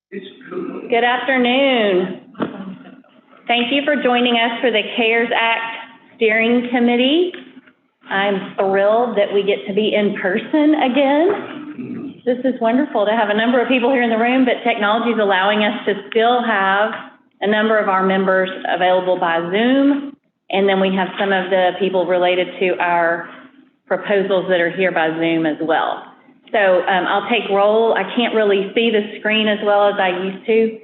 It's cool. Good afternoon. Thank you for joining us for the CARES Act Steering Committee. I'm thrilled that we get to be in person again. This is wonderful to have a number of people here in the room, but technology is allowing us to still have a number of our members available by Zoom, and then we have some of the people related to our proposals that are here by Zoom as well. So I'll take roll. I can't really see the screen as well as I used to.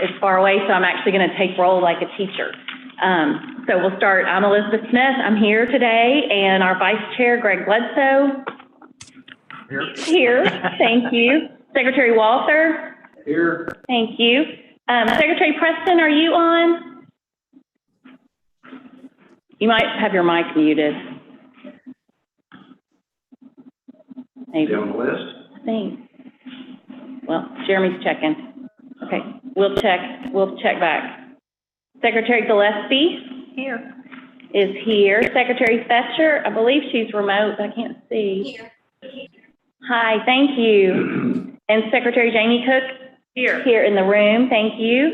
It's far away, so I'm actually going to take roll like a teacher. So we'll start. I'm Elizabeth Smith. I'm here today, and our Vice Chair, Greg Bledsoe. Here. Thank you. Secretary Walther. Here. Thank you. Secretary Preston, are you on? You might have your mic muted. Maybe. On the list? I think. Well, Jeremy's checking. Okay, we'll check back. Secretary Gillespie. Here. Is here. Secretary Fetcher, I believe she's remote, but I can't see. Here. Hi, thank you. And Secretary Jamie Cook? Here. Here in the room, thank you.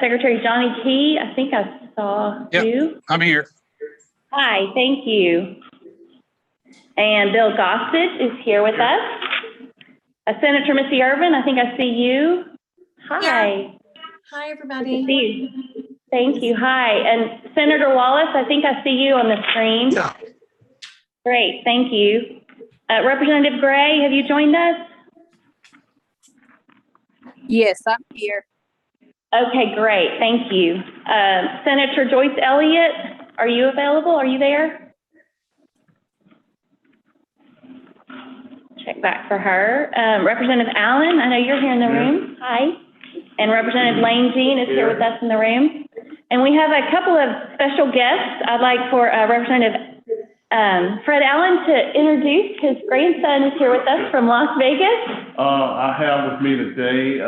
Secretary Johnny Key, I think I saw you. I'm here. Hi, thank you. And Bill Gossett is here with us. Senator Missy Irvin, I think I see you. Hi. Yeah. Hi, everybody. Good to see you. Thank you. Hi. And Senator Wallace, I think I see you on the screen. Yeah. Great. Thank you. Representative Gray, have you joined us? Yes, I'm here. Okay, great. Thank you. Senator Joyce Elliott, are you available? Are you there? Check back for her. Representative Allen, I know you're here in the room. Hi. And Representative Lane Jean is here with us in the room. And we have a couple of special guests. I'd like for Representative Fred Allen to introduce. His grandson is here with us from Las Vegas. I have with me today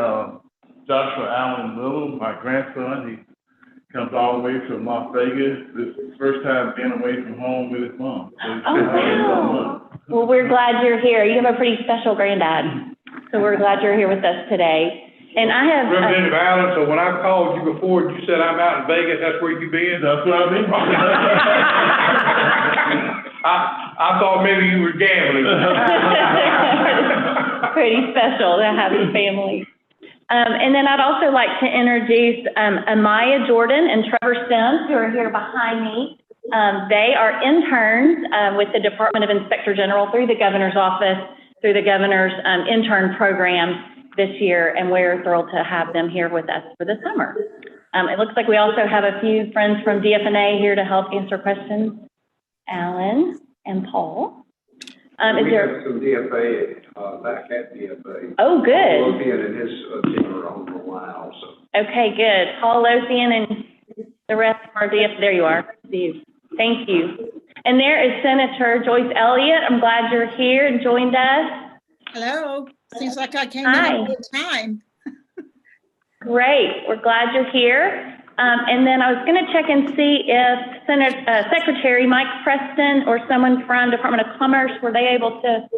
Joshua Allen Little, my grandson. He comes all the way from Las Vegas. This is his first time being away from home with his mom. So wow. Well, we're glad you're here. You have a pretty special granddad. So we're glad you're here with us today. And I have Representative Allen, so when I called you before, you said I'm out in Vegas, that's where you been? That's what I mean. I thought maybe you were gambling. Pretty special to have his family. And then I'd also like to introduce Amaya Jordan and Trevor Sims, who are here behind me. They are interns with the Department of Inspector General through the Governor's Office, through the Governor's intern program this year, and we're thrilled to have them here with us for the summer. It looks like we also have a few friends from DFNA here to help answer questions. Alan and Paul. We have some DFA back at DFA. Oh, good. Paul Lothian and his team are on for a while. So. Okay, good. Paul Lothian and the rest of our DFA. There you are. Thank you. And there is Senator Joyce Elliott. I'm glad you're here and joined us. Hello. Seems like I came Hi. in at a good time. Great. We're glad you're here. And then I was going to check and see if Secretary Mike Preston or someone from Department of Commerce, were they able to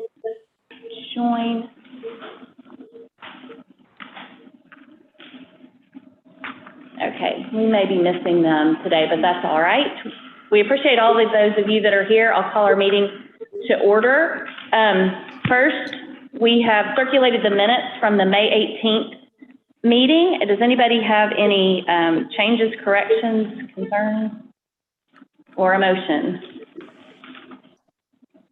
join? Okay, we may be missing them today, but that's all right. We appreciate all of those of you that are here. I'll call our meeting to order. First, we have circulated the minutes from the May 18th meeting. Does anybody have any changes, corrections, concerns, or a motion?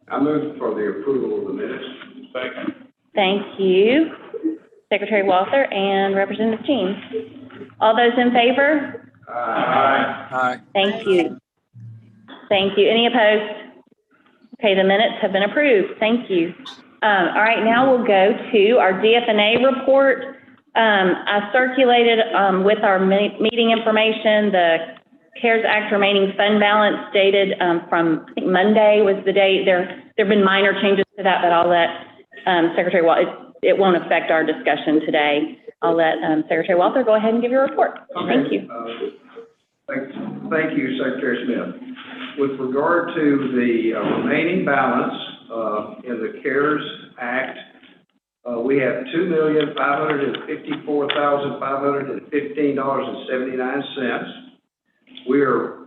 I move for the approval of the minutes. Second. Thank you, Secretary Walther and Representative Jean. All those in favor? Aye. Hi. Thank you. Thank you. Any opposed? Okay, the minutes have been approved. Thank you. All right, now we'll go to our DFNA report. I circulated with our meeting information the CARES Act remaining fund balance dated from, I think Monday was the date. There have been minor changes to that, but I'll let Secretary Walther, it won't affect our discussion today. I'll let Secretary Walther go ahead and give your report. Okay. Thank you. Thank you, Secretary Smith. With regard to the remaining balance in the CARES Act We have $2,554,515.79. We are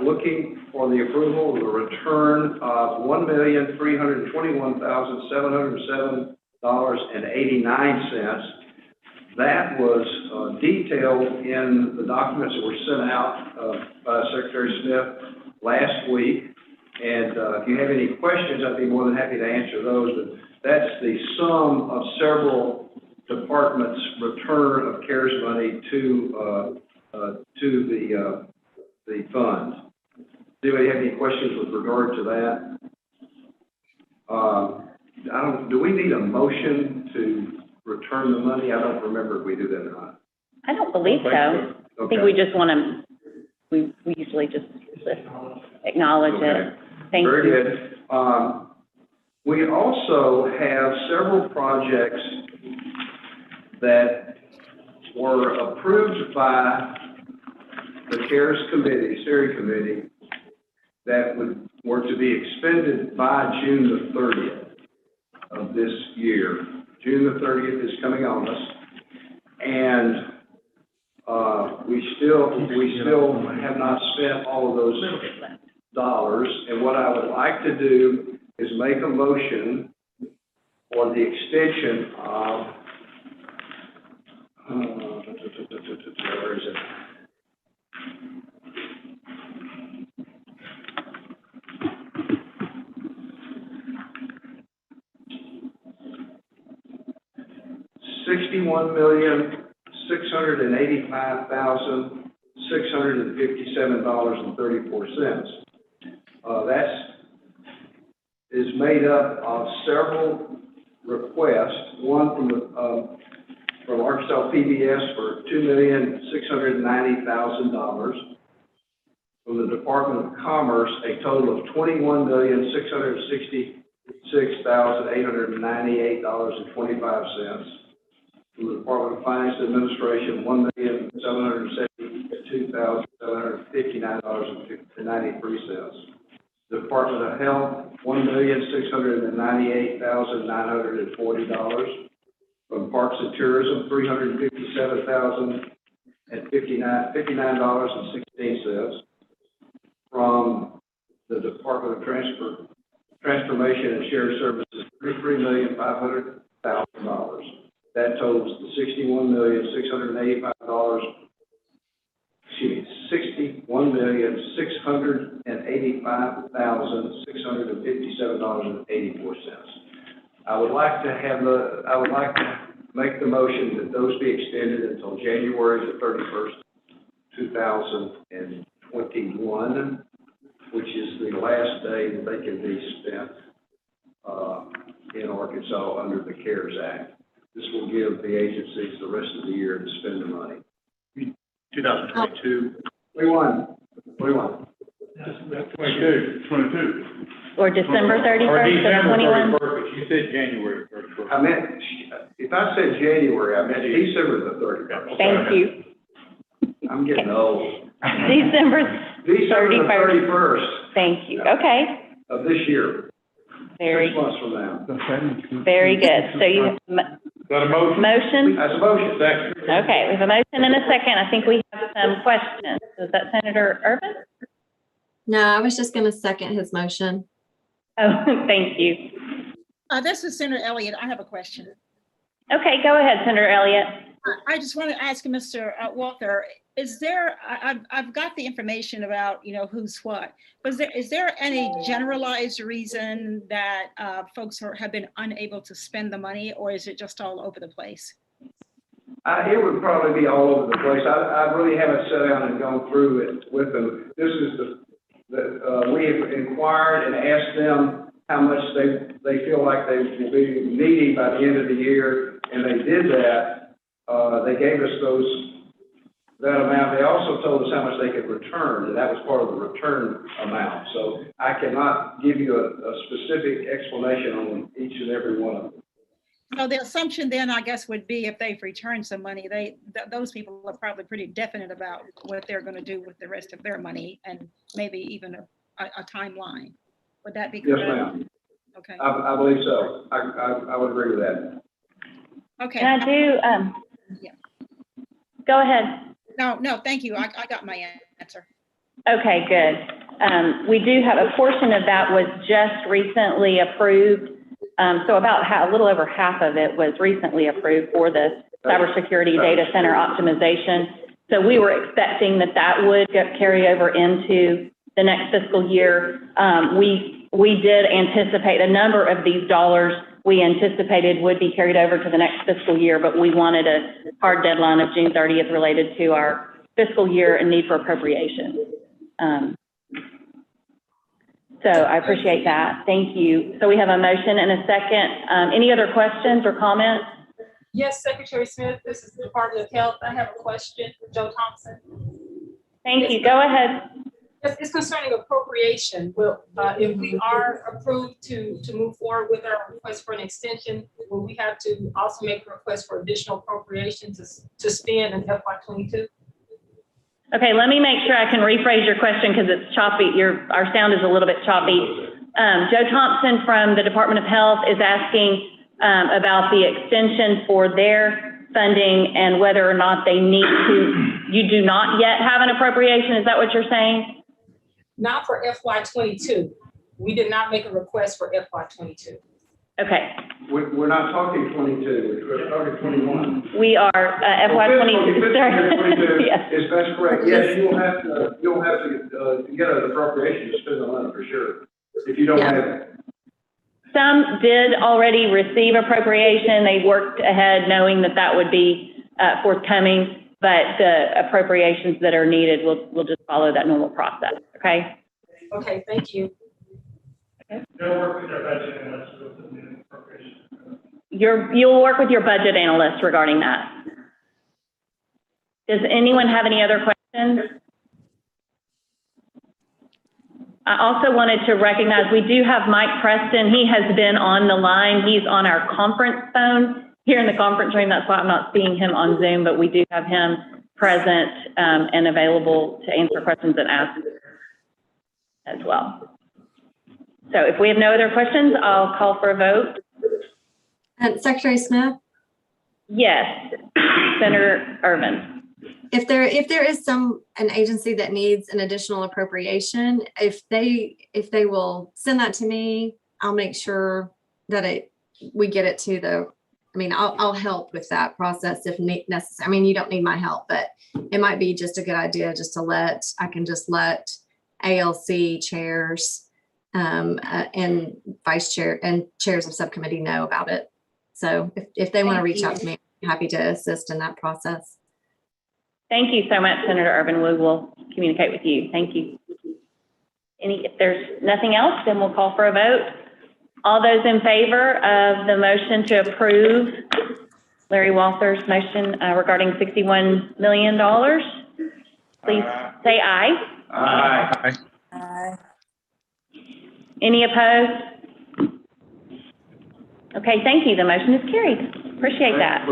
looking for the approval of the return of $1,321,707.89. That was detailed in the documents that were sent out by Secretary Smith last week. And if you have any questions, I'd be more than happy to answer those. But that's the sum of several departments' return of CARES money to the fund. Does anybody have any questions with regard to that? Do we need a motion to return the money? I don't remember if we do that or not. I don't believe so. I think we just want to, we usually just acknowledge it. Thank you. Very good. We also have several projects that were approved by the CARES committee, steering committee, that were to be expended by June the 30th of this year. June the 30th is coming on us, and we still have not spent all of those dollars. And what I would like to do is make a motion for the extension of where is it? $61,685,657.34. That is made up of several requests. One from Arkansas PBS for $2,690,000. From the Department of Commerce, a total of $21,666,898.25. From the Department of Finance and Administration, $1,772,759.93. Department of Health, $1,698,940. From Parks and Tourism, $357,059.16. From the Department of Transformation and Shared Services, $33,500,000. That totals the $61,685,657.84. I would like to make the motion that those be extended until January the 31st, 2021, which is the last day that they can be spent in Arkansas under the CARES Act. This will give the agencies the rest of the year to spend the money. 2022. 21. 22. Or December Or 31st of December 21? 31st, but you said January 31st. I meant, if I said January, I meant December the 31st. Thank you. I'm getting old. December December the 31st. 31st Thank you. Okay. of this year, 6 Very, months from now. very good. So you have Is that a motion? motion? That's a motion. Second. Okay, we have a motion and a second. I think we have some questions. Is that Senator Urban? No, I was just going to second his motion. Oh, thank you. This is Senator Elliott. I have a question. Okay, go ahead, Senator Elliott. I just want to ask Mr. Walker, is there, I've got the information about, who's what, but is there any generalized reason that folks have been unable to spend the money, or is it just all over the place? It would probably be all over the place. I really haven't sat down and gone through it with them. This is we have inquired and asked them how much they feel like they will be needing by the end of the year, and they did that. They gave us that amount. They also told us how much they could return, and that was part of the return amount. So I cannot give you a specific explanation on each and every one of them. So the assumption then, I guess, would be if they've returned some money, those people are probably pretty definite about what they're going to do with the rest of their money, and maybe even a timeline. Would that be correct? Yes, ma'am. Okay. I believe so. I would agree with that. Okay. And I do, Yeah. go ahead. No, thank you. I got my answer. Okay, good. We do have, a portion of that was just recently approved. So about a little over half of it was recently approved for the cybersecurity data center optimization. So we were expecting that would carry over into the next fiscal year. We did anticipate a number of these dollars we anticipated would be carried over to the next fiscal year, but we wanted a hard deadline of June 30th related to our fiscal year and need for appropriation. So I appreciate that. Thank you. So we have a motion and a second. Any other questions or comments? Yes, Secretary Smith, this is the Department of Health. I have a question for Joe Thompson. Thank you. Go ahead. It's concerning appropriation. Will, if we are approved to move forward with our request for an extension, will we have to also make a request for additional appropriations to spend in FY22? Okay, let me make sure I can rephrase your question because it's choppy. Our sound is a little bit choppy. Joe Thompson from the Department of Health is asking about the extension for their funding and whether or not they need to, you do not yet have an appropriation. Is that what you're saying? Not for FY22. We did not make a request for FY22. Okay. We're not talking 22, we're talking 21. We are FY22. Yes. Is that correct? Yes, you'll have to get an appropriation to spend the money for sure, if you don't have it. Some did already receive appropriation. They worked ahead knowing that would be forthcoming, but the appropriations that are needed will just follow that normal process, okay? Okay, thank you. They'll work with their budget analysts with the new appropriation. You'll work with your budget analyst regarding that. Does anyone have any other questions? I also wanted to recognize we do have Mike Preston. He has been on the line. He's on our conference phone here in the conference room. That's why I'm not seeing him on Zoom, but we do have him present and available to answer questions and ask as well. So if we have no other questions, I'll call for a vote. Secretary Smith? Yes, Senator Ervin. If there is an agency that needs an additional appropriation, if they will send that to me, I'll make sure that we get it to I'll help with that process if necessary. I mean, you don't need my help, but it might be just a good idea just to let ALC chairs and vice chair and chairs of subcommittee know about it. So if they want to reach out to me, I'm happy to assist in that process. Thank you so much, Senator Ervin. We will communicate with you. Thank you. If there's nothing else, then we'll call for a vote. All those in favor of the motion to approve Larry Walther's motion regarding $61 million, please say aye. Aye. Aye. Any opposed? Okay, thank you. The motion is carried. Appreciate that.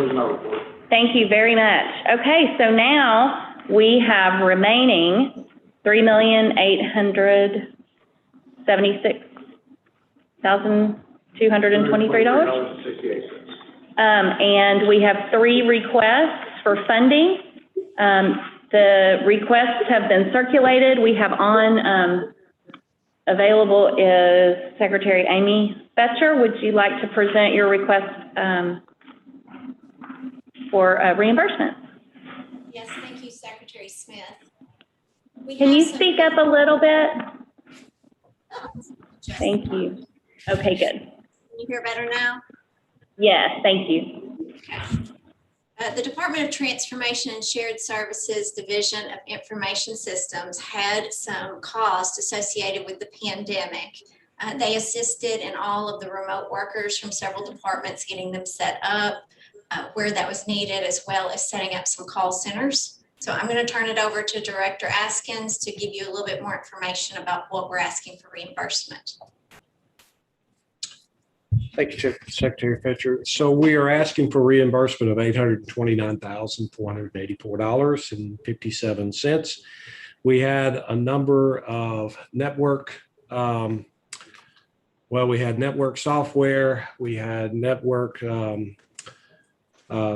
Thank you very much. Okay, so now we have remaining $3,876,223. And we have 3 requests for funding. The requests have been circulated. We have on available is Secretary Amy Fetcher. Would you like to present your request for reimbursement? Yes, thank you, Secretary Smith. Can you speak up a little bit? Thank you. Okay, good. Can you hear better now? Yes, thank you. Okay. The Department of Transformation and Shared Services Division of Information Systems had some costs associated with the pandemic. They assisted in all of the remote workers from several departments getting them set up where that was needed, as well as setting up some call centers. So I'm going to turn it over to Director Askins to give you a little bit more information about what we're asking for reimbursement. Thank you, Secretary Fetcher. So we are asking for reimbursement of $829,484.57. We had a number of network, we had network software, we had network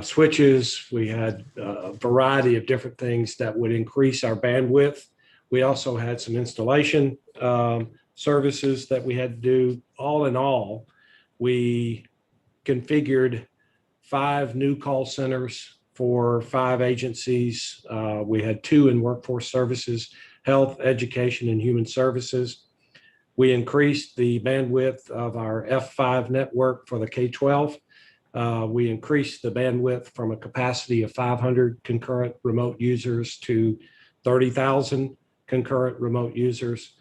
switches. We had a variety of different things that would increase our bandwidth. We also had some installation services that we had to do. All in all, we configured 5 new call centers for 5 agencies. We had 2 in workforce services, health, education, and human services. We increased the bandwidth of our F5 network for the K-12. We increased the bandwidth from a capacity of 500 concurrent remote users to 30,000 concurrent remote users.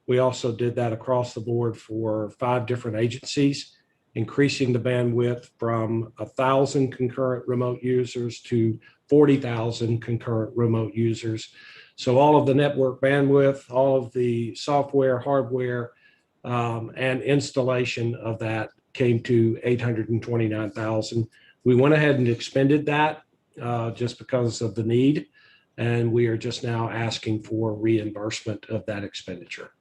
We also did that across the board for 5 different agencies, increasing the bandwidth from 1,000 concurrent remote users to 40,000 concurrent remote users. So all of the network bandwidth, all of the software, hardware, and installation of that came to $829,000. We went ahead and expended that just because of the need, and we are just now asking for reimbursement of that expenditure.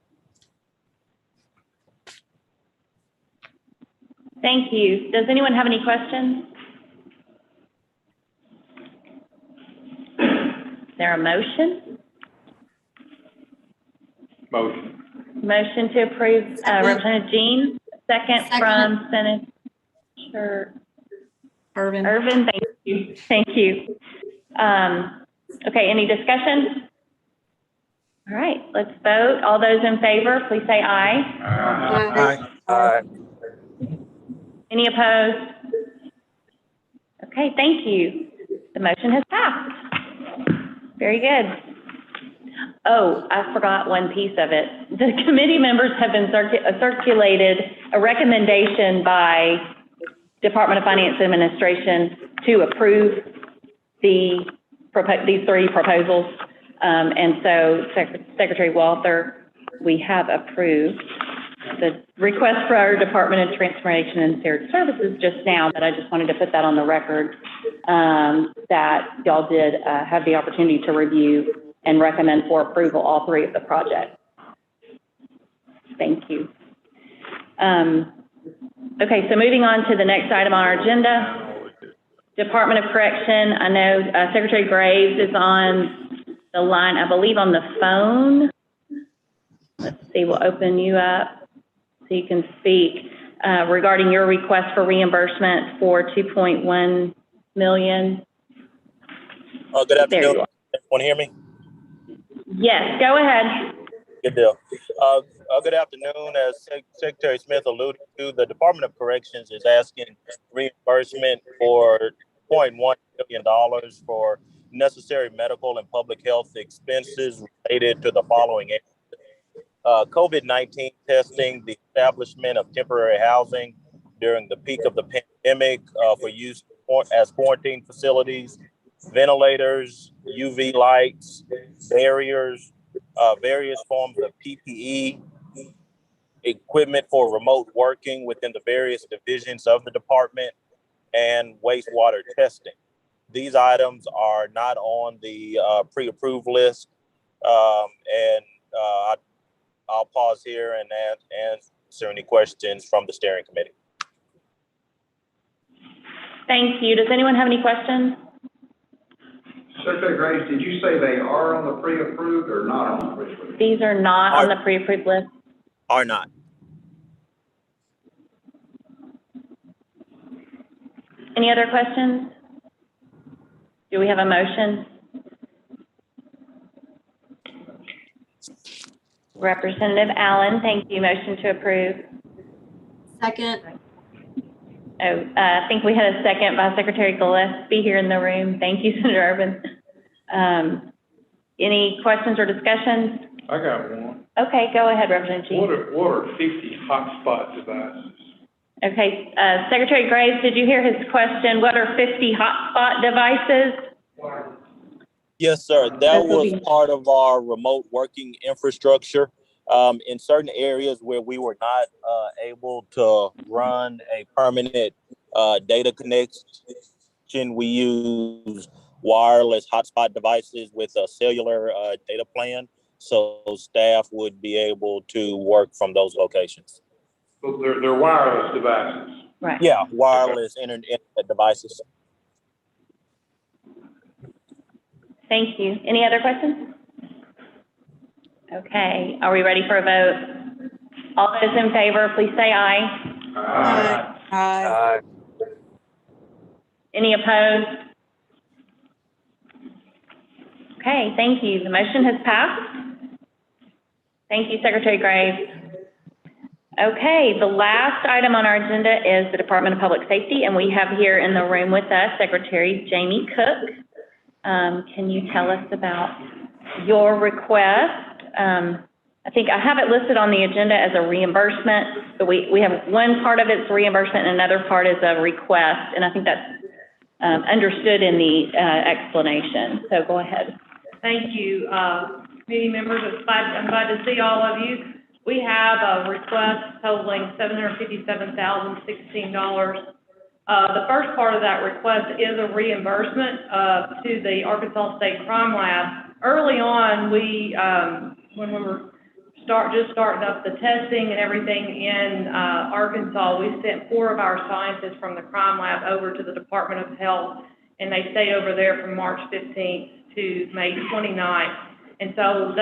Thank you. Does anyone have any questions? Is there a motion? Motion. Motion to approve, Representative Jean, second from Senator Irvin, thank you. Thank you. Okay, any discussion? All right, let's vote. All those in favor, please say aye. Aye. Any opposed? Okay, thank you. The motion has passed. Very good. Oh, I forgot one piece of it. The committee members have been circulated a recommendation by Department of Finance Administration to approve these 3 proposals. And so Secretary Walther, we have approved the request for our Department of Transformation and Shared Services just now, but I just wanted to put that on the record, that y'all did have the opportunity to review and recommend for approval all 3 of the projects. Thank you. Okay, so moving on to the next item on our agenda, Department of Correction. I know Secretary Graves is on the line, I believe on the phone. Let's see, we'll open you up so you can speak regarding your request for reimbursement for $2.1 million. Good afternoon. Everyone hear me? Yes, go ahead. Good deal. Good afternoon. As Secretary Smith alluded to, the Department of Corrections is asking reimbursement for $0.1 million for necessary medical and public health expenses related to the following areas. COVID-19 testing, the establishment of temporary housing during the peak of the pandemic for use as quarantine facilities, ventilators, UV lights, barriers, various forms of PPE, equipment for remote working within the various divisions of the department, and wastewater testing. These items are not on the pre-approved list, and I'll pause here and answer any questions from the steering committee. Thank you. Does anyone have any questions? Secretary Graves, did you say they are on the pre-approved or not on the pre-approved? These are not on the pre-approved list. Are not. Any other questions? Do we have a motion? Representative Allen, thank you. Motion to approve. Second. Oh, I think we had a second by Secretary Gillespie here in the room. Thank you, Senator Urban. Any questions or discussions? I got one. Okay, go ahead, Representative Chief. What are 50 hotspot devices? Okay, Secretary Graves, did you hear his question? What are 50 hotspot devices? Yes, sir. That was part of our remote working infrastructure. In certain areas where we were not able to run a permanent data connection, we use wireless hotspot devices with a cellular data plan, so staff would be able to work from those locations. Well, they're wireless devices. Right. Yeah, wireless internet devices. Thank you. Any other questions? Okay, are we ready for a vote? All those in favor, please say aye. Aye. Any opposed? Okay, thank you. The motion has passed. Thank you, Secretary Graves. Okay, the last item on our agenda is the Department of Public Safety, and we have here in the room with us Secretary Jamie Cook. Can you tell us about your request? I think I have it listed on the agenda as a reimbursement, but we have one part of it's reimbursement and another part is a request, and I think that's understood in the explanation. So go ahead. Thank you, committee members. I'm glad to see all of you. We have a request totaling $757,016. The first part of that request is a reimbursement to the Arkansas State Crime Lab. Early on, when we were just starting up the testing and everything in Arkansas, we sent 4 of our scientists from the crime lab over to the Department of Health, and they stayed over there from March 15th to May 29th. And so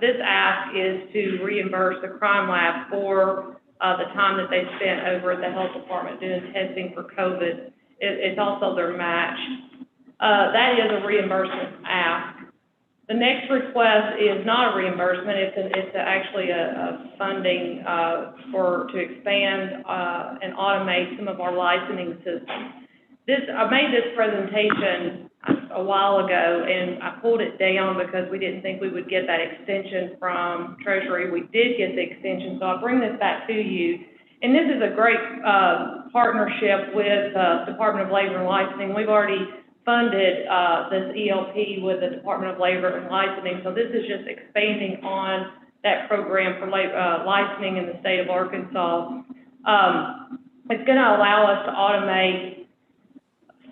this ask is to reimburse the crime lab for the time that they spent over at the health department doing testing for COVID. It's also their match. That is a reimbursement ask. The next request is not a reimbursement. It's actually a funding to expand and automate some of our licensing systems. I made this presentation a while ago, and I pulled it down because we didn't think we would get that extension from Treasury. We did get the extension, so I'll bring this back to you. And this is a great partnership with Department of Labor and Licensing. We've already funded this ELP with the Department of Labor and Licensing, so this is just expanding on that program for licensing in the state of Arkansas. It's going to allow us to automate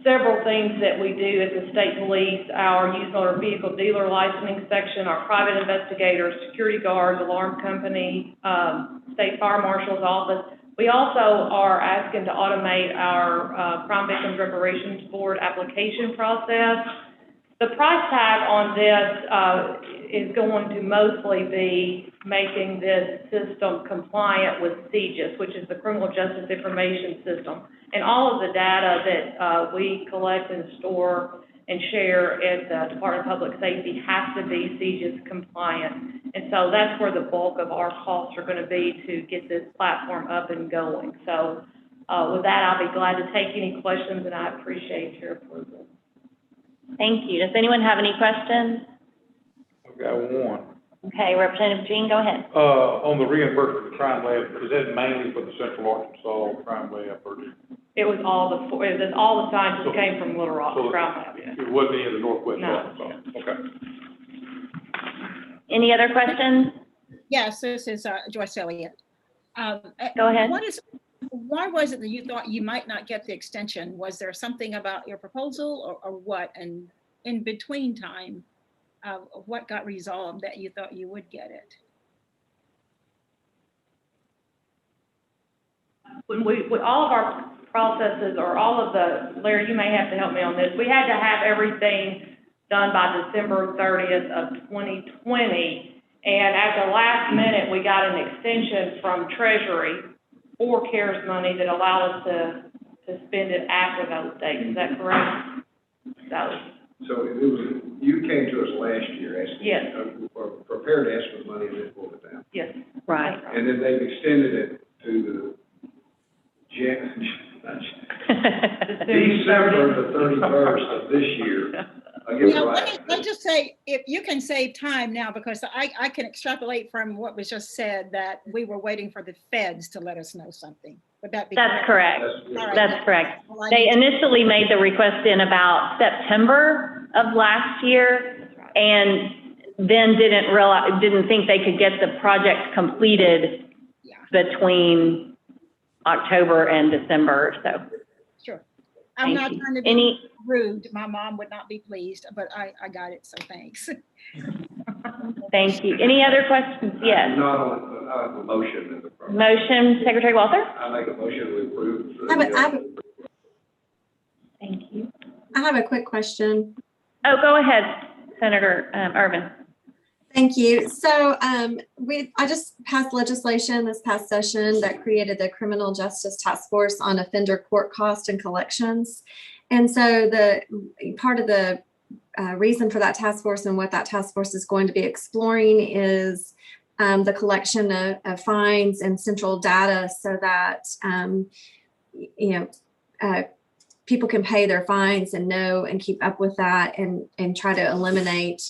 several things that we do at the state police, our used motor vehicle dealer licensing section, our private investigators, security guards, alarm company, state fire marshal's office. We also are asking to automate our Crime Victims Reparations Board application process. The price tag on this is going to mostly be making this system compliant with CJIS, which is the Criminal Justice Information System. And all of the data that we collect and store and share at the Department of Public Safety has to be CJIS compliant. And so that's where the bulk of our costs are going to be to get this platform up and going. So with that, I'll be glad to take any questions, and I appreciate your approval. Thank you. Does anyone have any questions? I've got one. Okay, Representative Jean, go ahead. On the reimbursement of the crime lab, is that mainly for the Central Arkansas crime lab, or? It was all the scientists came from Little Rock Crime Lab, yeah. It wasn't any of the Northwest No. Arkansas? Okay. Any other questions? Yes, this is Joyce Elliott. Go ahead. Why was it that you thought you might not get the extension? Was there something about your proposal or what? And in between time, what got resolved that you thought you would get it? When all of our processes, or all of Larry, you may have to help me on this, we had to have everything done by December 30th of 2020. And at the last minute, we got an extension from Treasury for CARES money that allowed us to spend it after those dates. Is that correct? So it was, you came to us last year asking. Yes. Or prepared to ask for money and then pulled it down. Yes. Right. And then they've extended it to the December the 31st of this year. Let's just say, if you can save time now, because I can extrapolate from what was just said that we were waiting for the feds to let us know something. Would that be correct? That's correct. That's correct. They initially made the request in about September of last year, and then didn't think they could get the project completed between October and December. So. Sure. I'm not trying to be rude. My mom would not be pleased, but I got it, so thanks. Thank you. Any other questions? Yes. Not a motion. Motion, Secretary Walther? I make a motion to approve. Thank you. I have a quick question. Oh, go ahead. Senator Irvin. Thank you. So I just passed legislation this past session that created the Criminal Justice Task Force on Offender Court Cost and Collections. And so the part of the reason for that task force and what that task force is going to be exploring is the collection of fines and central data so that people can pay their fines and know and keep up with that and try to eliminate,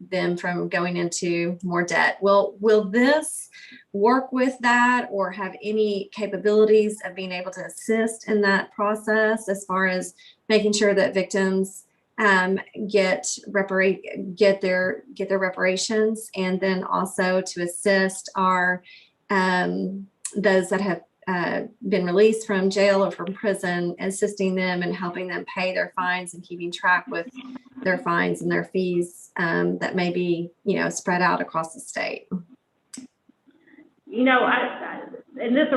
them from going into more debt. Will this work with that or have any capabilities of being able to assist in that process as far as making sure that victims get their reparations, and then also to assist our those that have been released from jail or from prison, assisting them and helping them pay their fines and keeping track with their fines and their fees that may be, spread out across the state. In this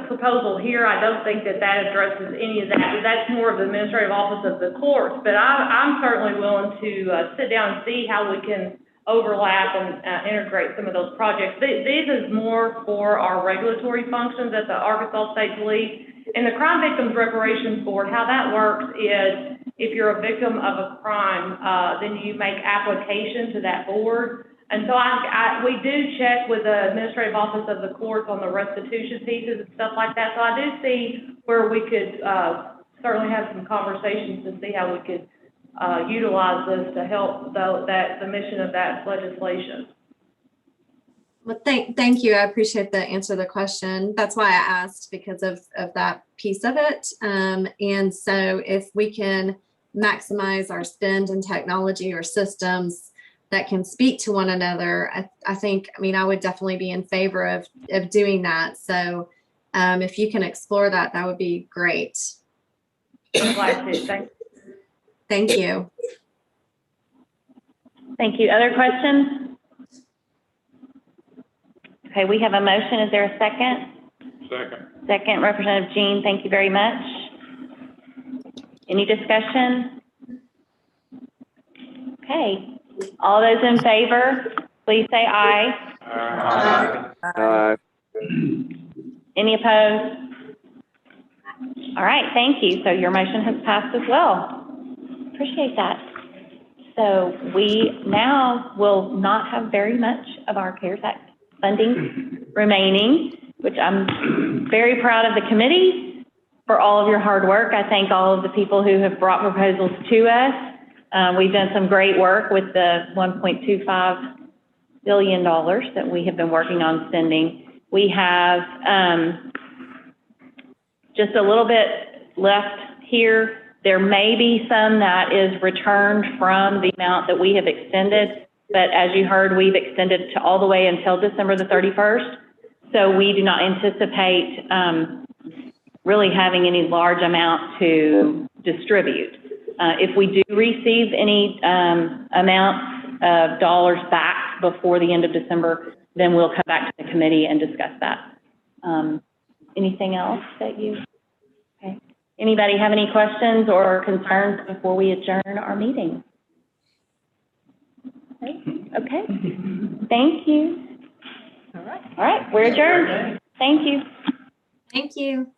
proposal here, I don't think that addresses any of that. That's more of the administrative office of the courts, but I'm certainly willing to sit down and see how we can overlap and integrate some of those projects. This is more for our regulatory functions at the Arkansas State Police. And the Crime Victims Reparations Board, how that works is if you're a victim of a crime, then you make application to that board. And so we do check with the administrative office of the courts on the restitution pieces and stuff like that. So I do see where we could certainly have some conversations to see how we could utilize this to help the mission of that legislation. Well, thank you. I appreciate the answer to the question. That's why I asked, because of that piece of it. And so if we can maximize our spend in technology or systems that can speak to one another, I would definitely be in favor of doing that. So if you can explore that, that would be great. I'm glad to. Thank you. Thank you. Other questions? Okay, we have a motion. Is there a second? Second. Second, Representative Jean, thank you very much. Any discussion? Okay, all those in favor, please say aye. Aye. Any opposed? All right, thank you. So your motion has passed as well. Appreciate that. So we now will not have very much of our CARES Act funding remaining, which I'm very proud of the committee for all of your hard work. I thank all of the people who have brought proposals to us. We've done some great work with the $1.25 billion that we have been working on spending. We have just a little bit left here. There may be some that is returned from the amount that we have extended, but as you heard, we've extended to all the way until December the 31st. So we do not anticipate really having any large amount to distribute. If we do receive any amounts of dollars back before the end of December, then we'll come back to the committee and discuss that. Anything else that you, okay. Anybody have any questions or concerns before we adjourn our meeting? Okay. Thank you. All right, we're adjourned. Thank you. Thank you.